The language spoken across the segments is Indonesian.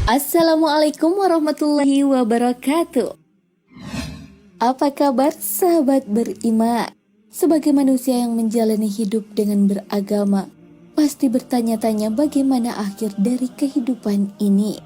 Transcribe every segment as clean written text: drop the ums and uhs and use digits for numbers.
Assalamualaikum warahmatullahi wabarakatuh. Apa kabar sahabat beriman? Sebagai manusia yang menjalani hidup dengan beragama, pasti bertanya-tanya bagaimana akhir dari kehidupan ini.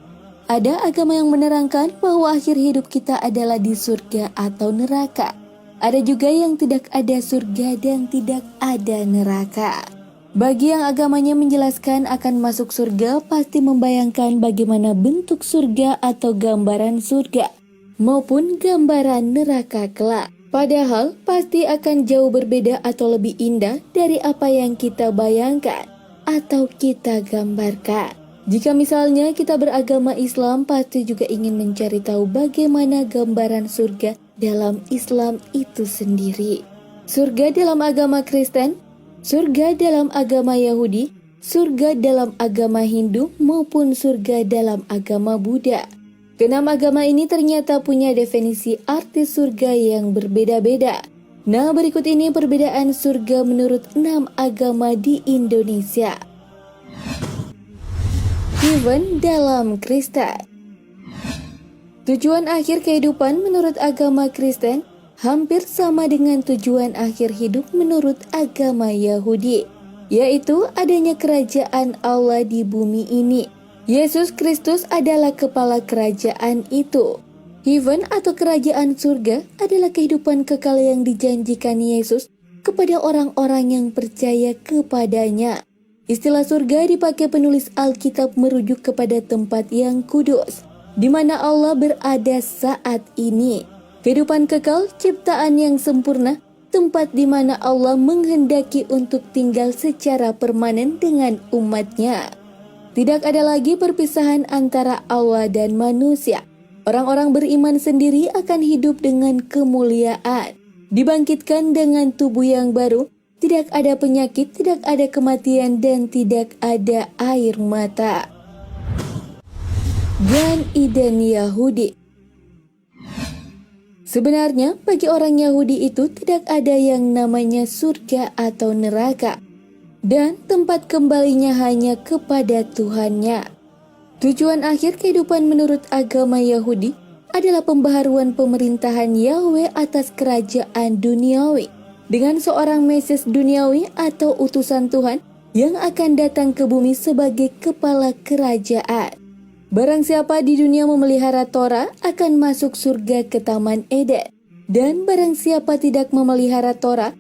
Ada agama yang menerangkan bahwa akhir hidup kita adalah di surga atau neraka. Ada juga yang tidak ada surga dan tidak ada neraka. Bagi yang agamanya menjelaskan akan masuk surga, pasti membayangkan bagaimana bentuk surga atau gambaran surga, maupun gambaran neraka kelak. Padahal pasti akan jauh berbeda atau lebih indah dari apa yang kita bayangkan atau kita gambarkan. Jika misalnya kita beragama Islam, pasti juga ingin mencari tahu bagaimana gambaran surga dalam Islam itu sendiri. Surga dalam agama Kristen, surga dalam agama Yahudi, surga dalam agama Hindu, maupun surga dalam agama Buddha. Keenam agama ini ternyata punya definisi arti surga yang berbeda-beda. Nah, berikut ini perbedaan surga menurut 6 agama di Indonesia. Heaven dalam Kristen. Tujuan akhir kehidupan menurut agama Kristen hampir sama dengan tujuan akhir hidup menurut agama Yahudi, yaitu adanya kerajaan Allah di bumi ini. Yesus Kristus adalah kepala kerajaan itu. Heaven atau kerajaan surga adalah kehidupan kekal yang dijanjikan Yesus kepada orang-orang yang percaya kepadanya. Istilah surga dipakai penulis Alkitab merujuk kepada tempat yang kudus, di mana Allah berada saat ini. Kehidupan kekal, ciptaan yang sempurna, tempat di mana Allah menghendaki untuk tinggal secara permanen dengan umatnya. Tidak ada lagi perpisahan antara Allah dan manusia. Orang-orang beriman sendiri akan hidup dengan kemuliaan, dibangkitkan dengan tubuh yang baru, tidak ada penyakit, tidak ada kematian, dan tidak ada air mata. Gan Eden Yahudi. Sebenarnya bagi orang Yahudi itu tidak ada yang namanya surga atau neraka, dan tempat kembalinya hanya kepada Tuhannya. Tujuan akhir kehidupan menurut agama Yahudi adalah pembaharuan pemerintahan Yahweh atas kerajaan duniawi, dengan seorang Mesias duniawi atau utusan Tuhan yang akan datang ke bumi sebagai kepala kerajaan. Barang siapa di dunia memelihara Torah akan masuk surga ke Taman Eden. Dan barang siapa tidak memelihara Torah,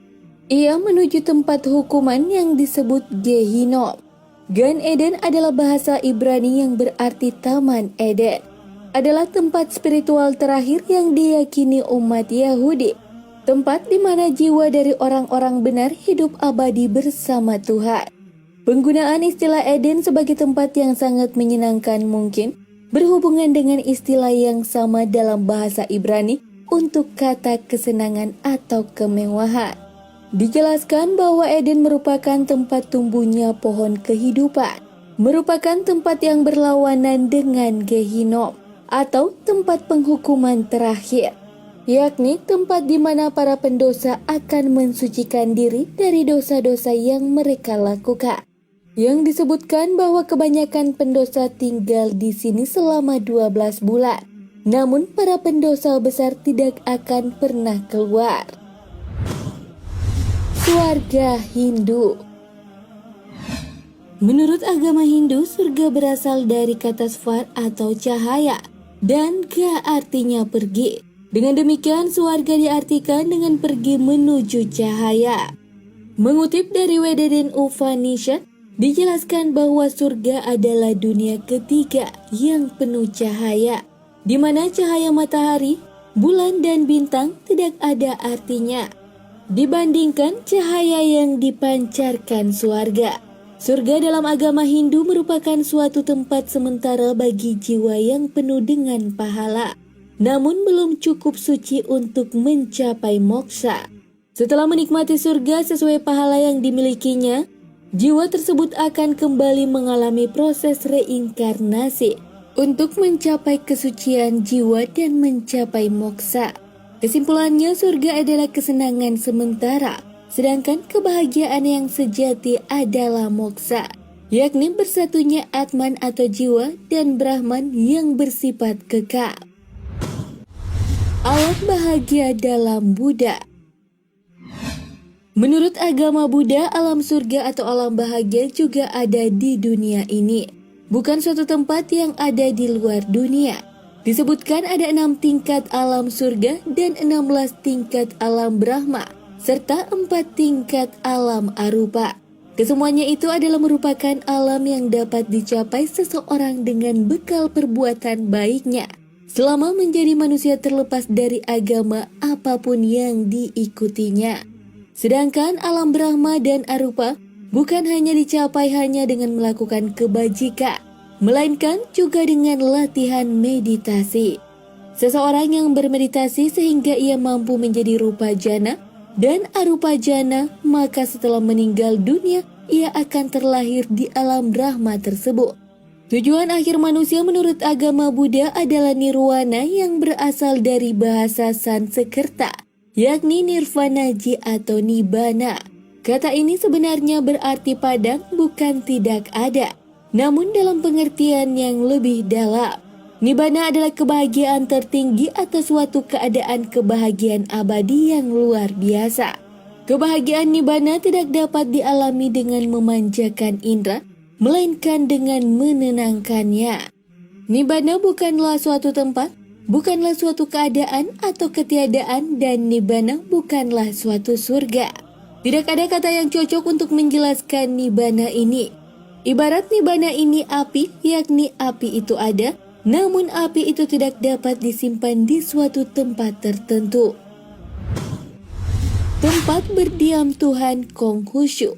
ia menuju tempat hukuman yang disebut Gehinom. Gan Eden adalah bahasa Ibrani yang berarti Taman Eden. Adalah tempat spiritual terakhir yang diyakini umat Yahudi. Tempat di mana jiwa dari orang-orang benar hidup abadi bersama Tuhan. Penggunaan istilah Eden sebagai tempat yang sangat menyenangkan mungkin berhubungan dengan istilah yang sama dalam bahasa Ibrani untuk kata kesenangan atau kemewahan. Dijelaskan bahwa Eden merupakan tempat tumbuhnya pohon kehidupan, merupakan tempat yang berlawanan dengan Gehinom atau tempat penghukuman terakhir, yakni tempat di mana para pendosa akan mensucikan diri dari dosa-dosa yang mereka lakukan. Yang disebutkan bahwa kebanyakan pendosa tinggal di sini selama 12 bulan. Namun para pendosa besar tidak akan pernah keluar. Surga Hindu. Menurut agama Hindu, surga berasal dari kata svar atau cahaya dan ga artinya pergi. Dengan demikian, surga diartikan dengan pergi menuju cahaya. Mengutip dari Vedanta Upanishad, dijelaskan bahwa surga adalah dunia ketiga yang penuh cahaya, di mana cahaya matahari, bulan, dan bintang tidak ada artinya dibandingkan cahaya yang dipancarkan surga. Surga dalam agama Hindu merupakan suatu tempat sementara bagi jiwa yang penuh dengan pahala, namun belum cukup suci untuk mencapai moksha. Setelah menikmati surga sesuai pahala yang dimilikinya, jiwa tersebut akan kembali mengalami proses reinkarnasi untuk mencapai kesucian jiwa dan mencapai moksha. Kesimpulannya, surga adalah kesenangan sementara, sedangkan kebahagiaan yang sejati adalah moksha. yakni bersatunya Atman atau jiwa dan Brahman yang bersifat kekal. Alam bahagia dalam Buddha. Menurut agama Buddha, alam surga atau alam bahagia juga ada di dunia ini, bukan suatu tempat yang ada di luar dunia. Disebutkan ada 6 tingkat alam surga dan 16 tingkat alam Brahma, serta 4 tingkat alam arupa. Kesemuanya itu adalah merupakan alam yang dapat dicapai seseorang dengan bekal perbuatan baiknya, selama menjadi manusia terlepas dari agama apapun yang diikutinya. Sedangkan alam Brahma dan arupa bukan hanya dicapai hanya dengan melakukan kebajikan, melainkan juga dengan latihan meditasi. Seseorang yang bermeditasi sehingga ia mampu menjadi rupa jana dan arupa jana, maka setelah meninggal dunia, ia akan terlahir di alam Brahma tersebut. Tujuan akhir manusia menurut agama Buddha adalah nirwana yang berasal dari bahasa Sanskerta, yakni nirvanaji atau nibbana. Kata ini sebenarnya berarti padam, bukan tidak ada, namun dalam pengertian yang lebih dalam. Nibbana adalah kebahagiaan tertinggi atau suatu keadaan kebahagiaan abadi yang luar biasa. Kebahagiaan nibbana tidak dapat dialami dengan memanjakan indera, melainkan dengan menenangkannya. Nibbana bukanlah suatu tempat, bukanlah suatu keadaan atau ketiadaan, dan nibbana bukanlah suatu surga. Tidak ada kata yang cocok untuk menjelaskan nibbana ini. Ibarat nibbana ini api, yakni api itu ada, namun api itu tidak dapat disimpan di suatu tempat tertentu. Tempat berdiam Tuhan Konghucu.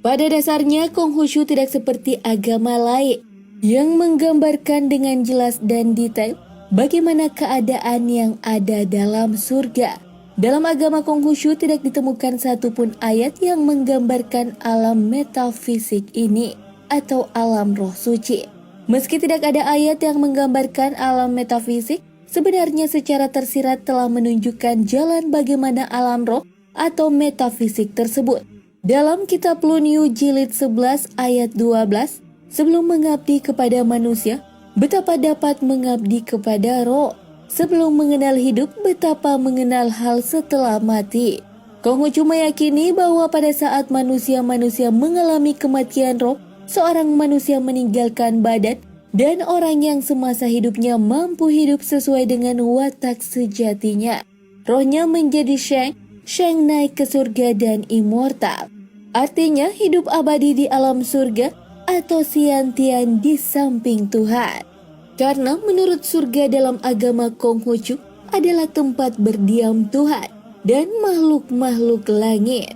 Pada dasarnya Konghucu tidak seperti agama lain yang menggambarkan dengan jelas dan detail bagaimana keadaan yang ada dalam surga. Dalam agama Konghucu tidak ditemukan satupun ayat yang menggambarkan alam metafisik ini atau alam roh suci. Meski tidak ada ayat yang menggambarkan alam metafisik, sebenarnya secara tersirat telah menunjukkan jalan bagaimana alam roh atau metafisik tersebut. Dalam kitab Lunyu jilid 11 ayat 12, sebelum mengabdi kepada manusia, betapa dapat mengabdi kepada roh. Sebelum mengenal hidup, betapa mengenal hal setelah mati. Konghucu meyakini bahwa pada saat manusia-manusia mengalami kematian roh, seorang manusia meninggalkan badan, dan orang yang semasa hidupnya mampu hidup sesuai dengan watak sejatinya. Rohnya menjadi Sheng naik ke surga dan immortal. Artinya hidup abadi di alam surga atau Siantian di samping Tuhan. Karena menurut surga dalam agama Konghucu adalah tempat berdiam Tuhan dan makhluk-makhluk langit.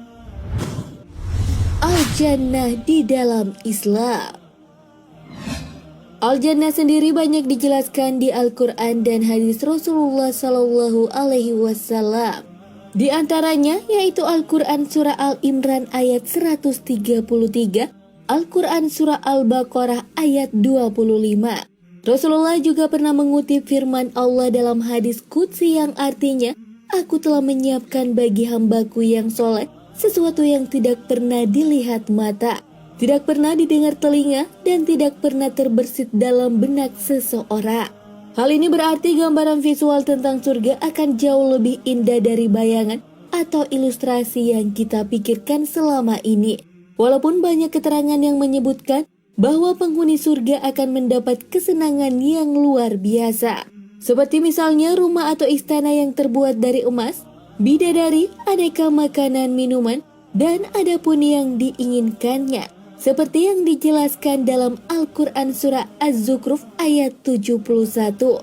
Al-Jannah di dalam Islam. Al-Jannah sendiri banyak dijelaskan di Al-Quran dan hadis Rasulullah Sallallahu Alaihi Wasallam. Di antaranya yaitu Al-Quran Surah Al-Imran ayat 133, Al-Quran Surah Al-Baqarah ayat 25. Rasulullah juga pernah mengutip firman Allah dalam hadis Qudsi yang artinya, "Aku telah menyiapkan bagi hambaku yang soleh sesuatu yang tidak pernah dilihat mata, tidak pernah didengar telinga, dan tidak pernah terbersit dalam benak seseorang." Hal ini berarti gambaran visual tentang surga akan jauh lebih indah dari bayangan atau ilustrasi yang kita pikirkan selama ini. Walaupun banyak keterangan yang menyebutkan bahwa penghuni surga akan mendapat kesenangan yang luar biasa. Seperti misalnya rumah atau istana yang terbuat dari emas, bidadari, aneka makanan minuman, dan ada pun yang diinginkannya. Seperti yang dijelaskan dalam Al-Quran Surah Az-Zukhruf ayat 71.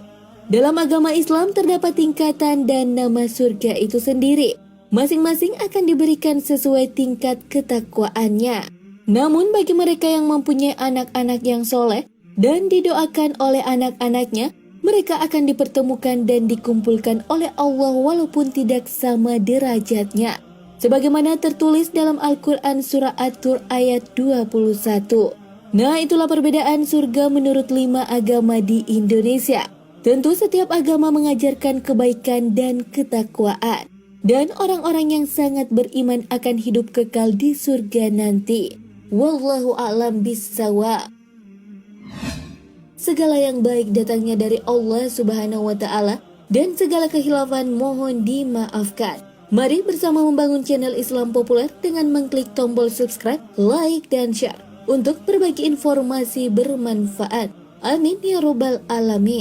Dalam agama Islam terdapat tingkatan dan nama surga itu sendiri. Masing-masing akan diberikan sesuai tingkat ketakwaannya. Namun bagi mereka yang mempunyai anak-anak yang soleh dan didoakan oleh anak-anaknya, mereka akan dipertemukan dan dikumpulkan oleh Allah walaupun tidak sama derajatnya. Sebagaimana tertulis dalam Al-Quran Surah At-Tur ayat 21. Nah, itulah perbedaan surga menurut 5 agama di Indonesia. Tentu setiap agama mengajarkan kebaikan dan ketakwaan. Dan orang-orang yang sangat beriman akan hidup kekal di surga nanti. Wallahu a'lam bissawab. Segala yang baik datangnya dari Allah Subhanahu wa Ta'ala, dan segala khilafan mohon dimaafkan. Mari bersama membangun channel Islam Populer dengan mengklik tombol subscribe, like, dan share untuk berbagi informasi bermanfaat. Amin ya robbal alamin.